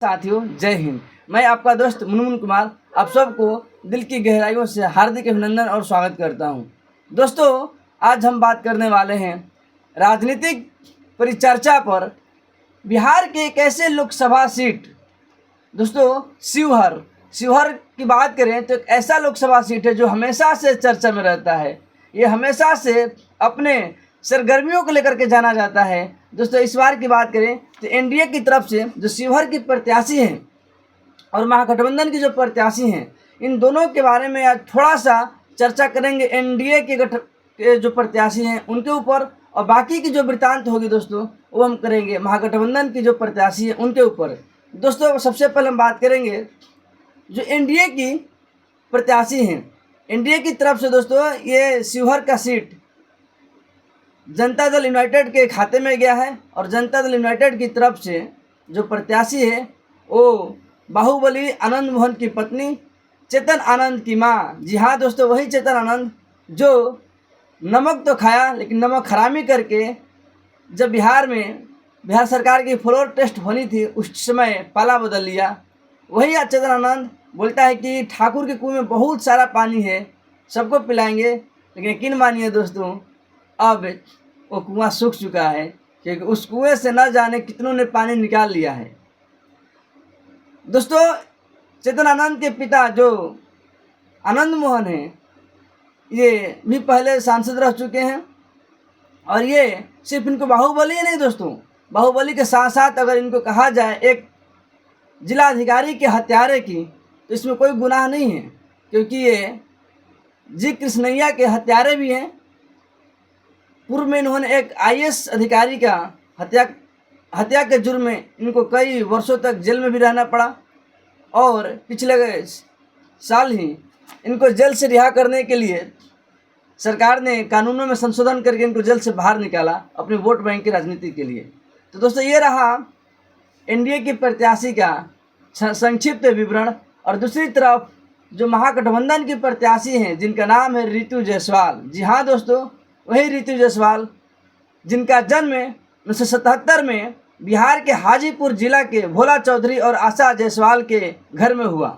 साथियों, जय हिंद। मैं आपका दोस्त मुनमुन कुमार आप सबको दिल की गहराइयों से हार्दिक अभिनंदन और स्वागत करता हूं। दोस्तों, आज हम बात करने वाले हैं राजनीतिक परिचर्चा पर। बिहार के एक ऐसे लोकसभा सीट, दोस्तों शिवहर शिवहर की बात करें तो एक ऐसा लोकसभा सीट है जो हमेशा से चर्चा में रहता है। ये हमेशा से अपने सरगर्मियों को लेकर के जाना जाता है। दोस्तों, इस बार की बात करें तो एनडीए की तरफ से जो शिवहर की प्रत्याशी हैं और महागठबंधन की जो प्रत्याशी हैं, इन दोनों के बारे में आज थोड़ा सा चर्चा करेंगे। एनडीए के जो प्रत्याशी हैं उनके ऊपर, और बाकी की जो वृत्तांत होगी दोस्तों वो हम करेंगे महागठबंधन की जो प्रत्याशी हैं उनके ऊपर। दोस्तों, सबसे पहले हम बात करेंगे जो एनडीए की प्रत्याशी हैं। एनडीए की तरफ से दोस्तों ये शिवहर का सीट जनता दल यूनाइटेड के खाते में गया है, और जनता दल यूनाइटेड की तरफ से जो प्रत्याशी है वो बाहुबली आनंद मोहन की पत्नी चेतन आनंद की मां। जी हाँ दोस्तों, वही चेतन आनंद जो नमक तो खाया लेकिन नमक हरामी करके जब बिहार सरकार की फ्लोर टेस्ट होनी थी उस समय पाला बदल लिया। वही चेतन आनंद बोलता है कि ठाकुर के कुएं में बहुत सारा पानी है, सबको पिलाएंगे, लेकिन यकीन मानिए दोस्तों अब वो कुआं सूख चुका है, क्योंकि उस कुएं से न जाने कितनों ने पानी निकाल लिया है। दोस्तों, चेतन आनंद के पिता जो आनंद मोहन हैं ये भी पहले सांसद रह चुके हैं, और ये सिर्फ इनको बाहुबली ही नहीं दोस्तों, बाहुबली के साथ साथ अगर इनको कहा जाए एक जिलाधिकारी के हत्यारे की तो इसमें कोई गुनाह नहीं है, क्योंकि ये जी कृष्णैया के हत्यारे भी हैं। पूर्व में इन्होंने एक आईएएस अधिकारी का हत्या के जुर्म में इनको कई वर्षों तक जेल में भी रहना पड़ा, और पिछले साल ही इनको जेल से रिहा करने के लिए सरकार ने कानूनों में संशोधन करके इनको जेल से बाहर निकाला अपने वोट बैंक की राजनीति के लिए। तो दोस्तों, ये रहा एनडीए की प्रत्याशी का संक्षिप्त विवरण। और दूसरी तरफ जो महागठबंधन की प्रत्याशी हैं जिनका नाम है रितु जायसवाल। जी हाँ दोस्तों, वही रितु जायसवाल जिनका जन्म 1977 में बिहार के हाजीपुर जिला के भोला चौधरी और आशा जायसवाल के घर में हुआ।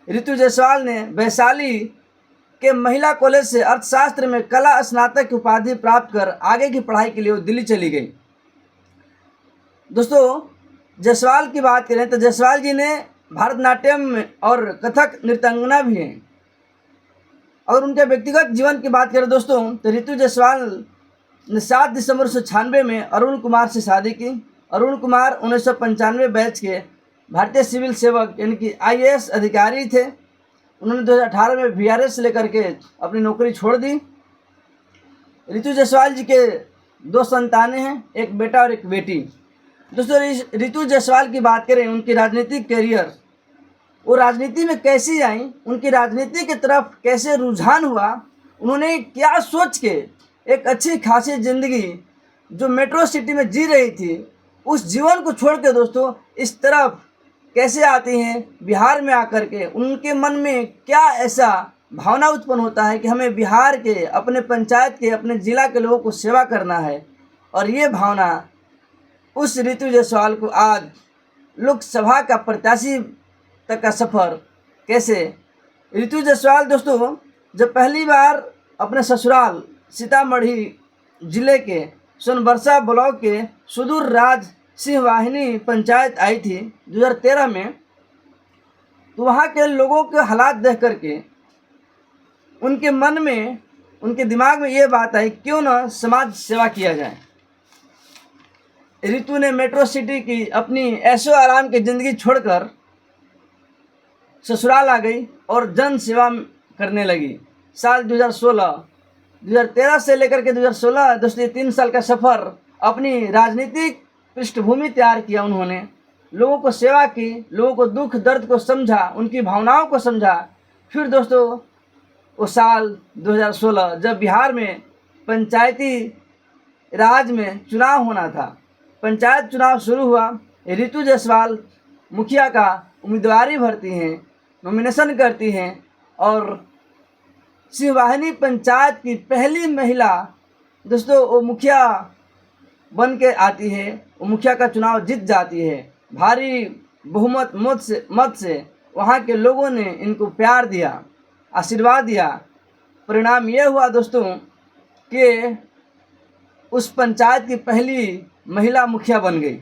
रितु जायसवाल ने वैशाली के महिला कॉलेज से अर्थशास्त्र में कला स्नातक की उपाधि प्राप्त कर आगे की पढ़ाई के लिए वो दिल्ली चली गई। दोस्तों, जायसवाल की बात करें तो जायसवाल जी ने भारतनाट्यम और कथक नृत्यांगना भी हैं। और उनके व्यक्तिगत जीवन की बात करें दोस्तों तो रितु जायसवाल ने 7 दिसंबर 1996 में अरुण कुमार से शादी की। अरुण कुमार 1995 बैच के भारतीय सिविल सेवक यानी कि आईएएस अधिकारी थे। उन्होंने 2018 में वीआरएस लेकर के अपनी नौकरी छोड़ दी। रितु जायसवाल जी के 2 संतानें हैं, एक बेटा और एक बेटी। दोस्तों, रितु जायसवाल की बात करें, उनकी राजनीतिक करियर, वो राजनीति में कैसी आई, उनकी राजनीति की तरफ कैसे रुझान हुआ, उन्होंने क्या सोच के एक अच्छी खासी ज़िंदगी जो मेट्रो सिटी में जी रही थी उस जीवन को छोड़ के दोस्तों इस तरफ कैसे आती हैं बिहार में आकर के। उनके मन में क्या ऐसा भावना उत्पन्न होता है कि हमें बिहार के, अपने पंचायत के, अपने ज़िला के लोगों को सेवा करना है। और ये भावना उस रितु जायसवाल को आज लोकसभा का प्रत्याशी तक का सफ़र कैसे। रितु जायसवाल दोस्तों जब पहली बार अपने ससुराल सीतामढ़ी जिले के सोनबरसा ब्लॉक के सुदूर राज सिंह वाहिनी पंचायत आई थी 2013 में, तो वहाँ के लोगों के हालात देख करके उनके मन में, उनके दिमाग में ये बात आई क्यों ना समाज सेवा किया जाए। रितु ने मेट्रो सिटी की अपनी ऐशो आराम की ज़िंदगी छोड़कर ससुराल आ गई और जन सेवा करने लगी। साल 2013 से लेकर के 2016 दोस्तों 3 साल का सफ़र अपनी राजनीतिक पृष्ठभूमि तैयार किया। उन्होंने लोगों को सेवा की, लोगों को दुख दर्द को समझा, उनकी भावनाओं को समझा। फिर दोस्तों वो साल 2016 जब बिहार में पंचायती राज में चुनाव होना था, पंचायत चुनाव शुरू हुआ, रितु जायसवाल मुखिया का उम्मीदवारी भरती हैं, नॉमिनेशन करती हैं और सिंहवाहिनी पंचायत की पहली महिला दोस्तों वो मुखिया बन के आती है, वो मुखिया का चुनाव जीत जाती है। भारी बहुमत मत से वहाँ के लोगों ने इनको प्यार दिया, आशीर्वाद दिया। परिणाम ये हुआ दोस्तों कि उस पंचायत की पहली महिला मुखिया बन गई।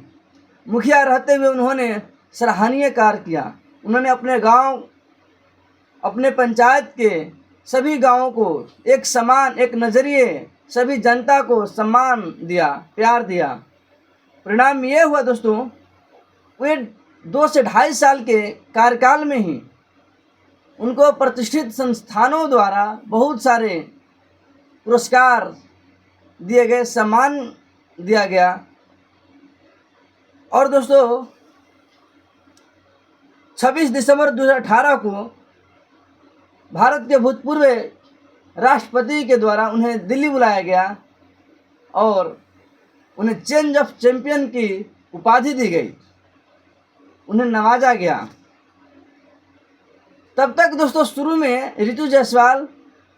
मुखिया रहते हुए उन्होंने सराहनीय कार्य किया। उन्होंने अपने गांव, अपने पंचायत के सभी गांवों को एक समान, एक नज़रिए, सभी जनता को सम्मान दिया, प्यार दिया। परिणाम ये हुआ दोस्तों, वे 2 से 2.5 साल के कार्यकाल में ही उनको प्रतिष्ठित संस्थानों द्वारा बहुत सारे पुरस्कार दिए गए, सम्मान दिया गया। और दोस्तों 26 दिसंबर 2018 को भारत के भूतपूर्व राष्ट्रपति के द्वारा उन्हें दिल्ली बुलाया गया और उन्हें चेंज ऑफ चैंपियन की उपाधि दी गई, उन्हें नवाजा गया। तब तक दोस्तों शुरू में रितु जायसवाल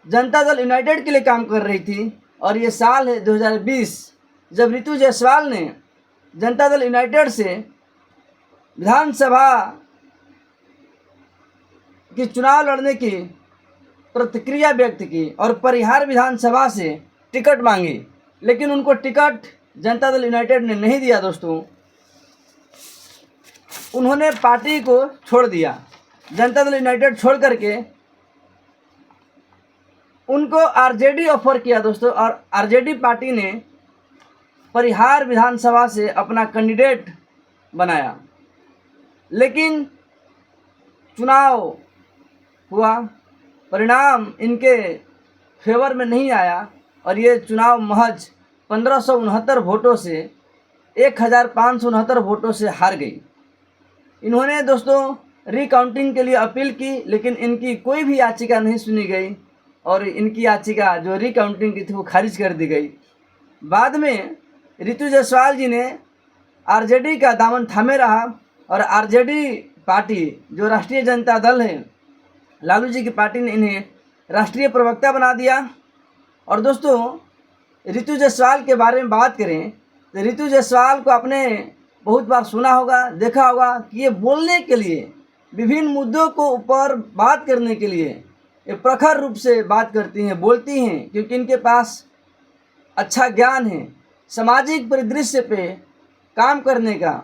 जनता दल यूनाइटेड के लिए काम कर रही थी और ये साल है 2020 जब रितु जायसवाल ने जनता दल यूनाइटेड से विधानसभा की चुनाव लड़ने की प्रतिक्रिया व्यक्त की और परिहार विधानसभा से टिकट मांगी, लेकिन उनको टिकट जनता दल यूनाइटेड ने नहीं दिया दोस्तों। उन्होंने पार्टी को छोड़ दिया, जनता दल यूनाइटेड छोड़ करके उनको आरजेडी ऑफर किया दोस्तों, और आरजेडी पार्टी ने परिहार विधानसभा से अपना कैंडिडेट बनाया। लेकिन चुनाव हुआ, परिणाम इनके फेवर में नहीं आया और ये चुनाव महज 1569 वोटों से 1569 वोटों से हार गई। इन्होंने दोस्तों रिकाउंटिंग के लिए अपील की, लेकिन इनकी कोई भी याचिका नहीं सुनी गई और इनकी याचिका जो रिकाउंटिंग की थी वो खारिज कर दी गई। बाद में रितु जायसवाल जी ने आरजेडी का दामन थामे रहा और आरजेडी पार्टी जो राष्ट्रीय जनता दल है, लालू जी की पार्टी ने इन्हें राष्ट्रीय प्रवक्ता बना दिया। और दोस्तों रितु जायसवाल के बारे में बात करें तो रितु जायसवाल को आपने बहुत बार सुना होगा, देखा होगा कि ये बोलने के लिए, विभिन्न मुद्दों को ऊपर बात करने के लिए ये प्रखर रूप से बात करती हैं, बोलती हैं, क्योंकि इनके पास अच्छा ज्ञान है, सामाजिक परिदृश्य पे काम करने का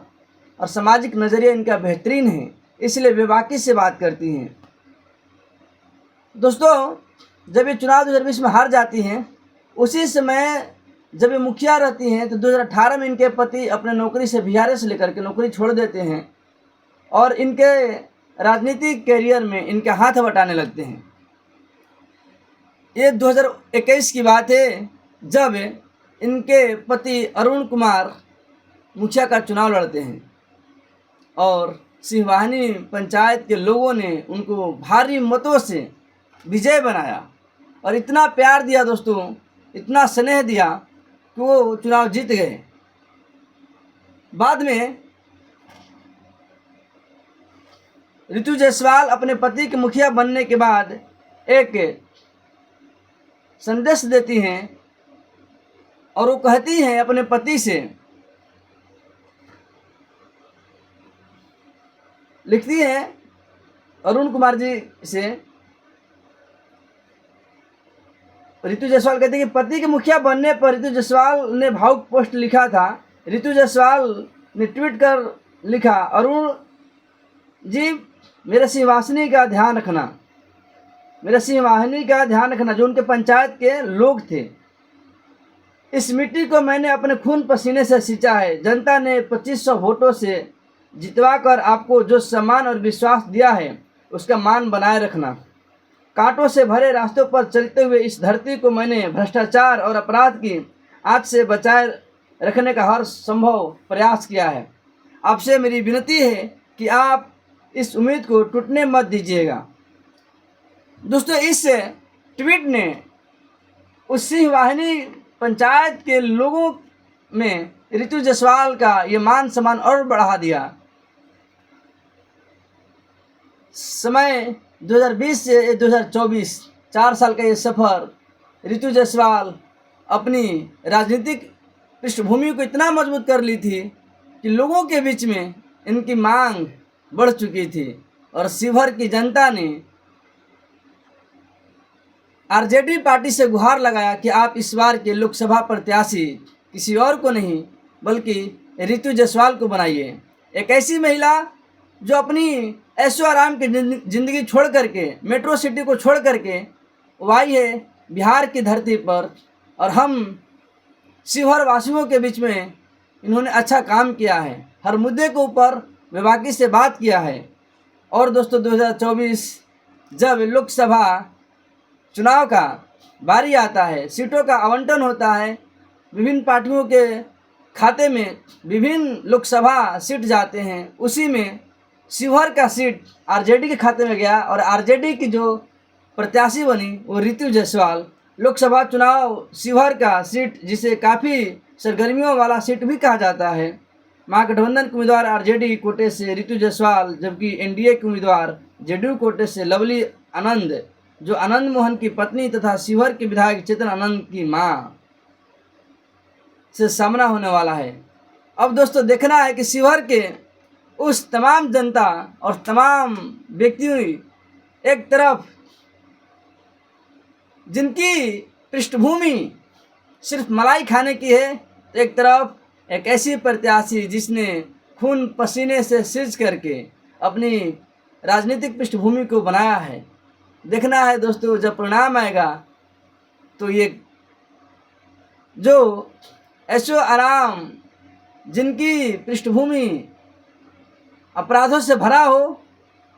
और सामाजिक नज़रिया इनका बेहतरीन है, इसलिए बेबाकी से बात करती हैं। दोस्तों जब ये चुनाव 2020 में हार जाती हैं, उसी समय जब ये मुखिया रहती हैं तो 2018 में इनके पति अपने नौकरी से VRS लेकर के नौकरी छोड़ देते हैं और इनके राजनीतिक कैरियर में इनके हाथ बटाने लगते हैं। ये 2021 की बात है जब इनके पति अरुण कुमार मुखिया का चुनाव लड़ते हैं और सिंहवाहिनी पंचायत के लोगों ने उनको भारी मतों से विजय बनाया और इतना प्यार दिया दोस्तों, इतना स्नेह दिया कि वो चुनाव जीत गए। बाद में रितु जायसवाल अपने पति के मुखिया बनने के बाद एक संदेश देती हैं और वो कहती हैं अपने पति से, लिखती हैं अरुण कुमार जी से, रितु जायसवाल कहती है कि पति के मुखिया बनने पर रितु जायसवाल ने भावुक पोस्ट लिखा था। रितु जायसवाल ने ट्वीट कर लिखा, अरुण जी मेरे सिंहवाहिनी का ध्यान रखना, मेरे सिंहवाहिनी का ध्यान रखना, जो उनके पंचायत के लोग थे। इस मिट्टी को मैंने अपने खून पसीने से सींचा है। जनता ने 2500 वोटों से जितवा कर आपको जो सम्मान और विश्वास दिया है उसका मान बनाए रखना। कांटों से भरे रास्तों पर चलते हुए इस धरती को मैंने भ्रष्टाचार और अपराध की आग से बचाए रखने का हर संभव प्रयास किया है। आपसे मेरी विनती है कि आप इस उम्मीद को टूटने मत दीजिएगा। दोस्तों इस ट्वीट ने उस सिंहवाहिनी पंचायत के लोगों में रितु जायसवाल का ये मान सम्मान और बढ़ा दिया। समय 2020 से 2024 4 साल का ये सफ़र रितु जायसवाल अपनी राजनीतिक पृष्ठभूमि को इतना मजबूत कर ली थी कि लोगों के बीच में इनकी मांग बढ़ चुकी थी और शिवहर की जनता ने आरजेडी पार्टी से गुहार लगाया कि आप इस बार के लोकसभा प्रत्याशी किसी और को नहीं बल्कि रितु जायसवाल को बनाइए। एक ऐसी महिला जो अपनी ऐशो आराम की ज़िंदगी छोड़ करके, मेट्रो सिटी को छोड़ करके वो आई है बिहार की धरती पर, और हम शिवहर वासियों के बीच में इन्होंने अच्छा काम किया है। हर मुद्दे के ऊपर बेबाकी से बात किया है। और दोस्तों 2024 जब लोकसभा चुनाव का बारी आता है, सीटों का आवंटन होता है, विभिन्न पार्टियों के खाते में विभिन्न लोकसभा सीट जाते हैं, उसी में शिवहर का सीट आरजेडी के खाते में गया और आरजेडी की जो प्रत्याशी बनी वो रितु जायसवाल। लोकसभा चुनाव शिवहर का सीट, जिसे काफ़ी सरगर्मियों वाला सीट भी कहा जाता है, महागठबंधन के उम्मीदवार आरजेडी कोटे से रितु जायसवाल, जबकि एनडीए के उम्मीदवार जेडीयू कोटे से लवली आनंद, जो आनंद मोहन की पत्नी तथा शिवहर के विधायक चेतन आनंद की मां से सामना होने वाला है। अब दोस्तों देखना है कि शिवहर के उस तमाम जनता और तमाम व्यक्ति एक तरफ जिनकी पृष्ठभूमि सिर्फ मलाई खाने की है, तो एक तरफ एक ऐसी प्रत्याशी जिसने खून पसीने से सींच करके अपनी राजनीतिक पृष्ठभूमि को बनाया है। देखना है दोस्तों जब परिणाम आएगा तो ये जो ऐशो आराम जिनकी पृष्ठभूमि अपराधों से भरा हो,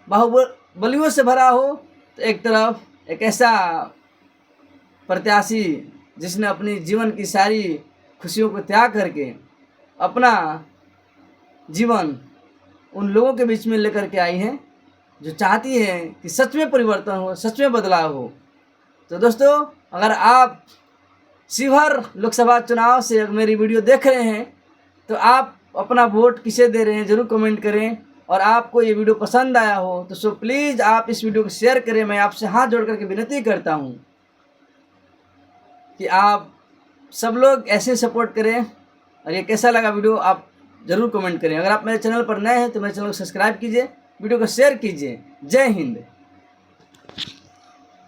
बाहुबलियों से भरा हो, तो एक तरफ एक ऐसा प्रत्याशी जिसने अपनी जीवन की सारी खुशियों को त्याग करके अपना जीवन उन लोगों के बीच में लेकर के आई हैं जो चाहती हैं कि सच में परिवर्तन हो, सच में बदलाव हो। तो दोस्तों अगर आप शिवहर लोकसभा चुनाव से अगर मेरी वीडियो देख रहे हैं तो आप अपना वोट किसे दे रहे हैं ज़रूर कमेंट करें। और आपको ये वीडियो पसंद आया हो तो सो प्लीज़ आप इस वीडियो को शेयर करें। मैं आपसे हाथ जोड़ करके विनती करता हूँ कि आप सब लोग ऐसे सपोर्ट करें। और ये कैसा लगा वीडियो आप ज़रूर कमेंट करें। अगर आप मेरे चैनल पर नए हैं तो मेरे चैनल को सब्सक्राइब कीजिए, वीडियो को शेयर कीजिए। जय हिंद।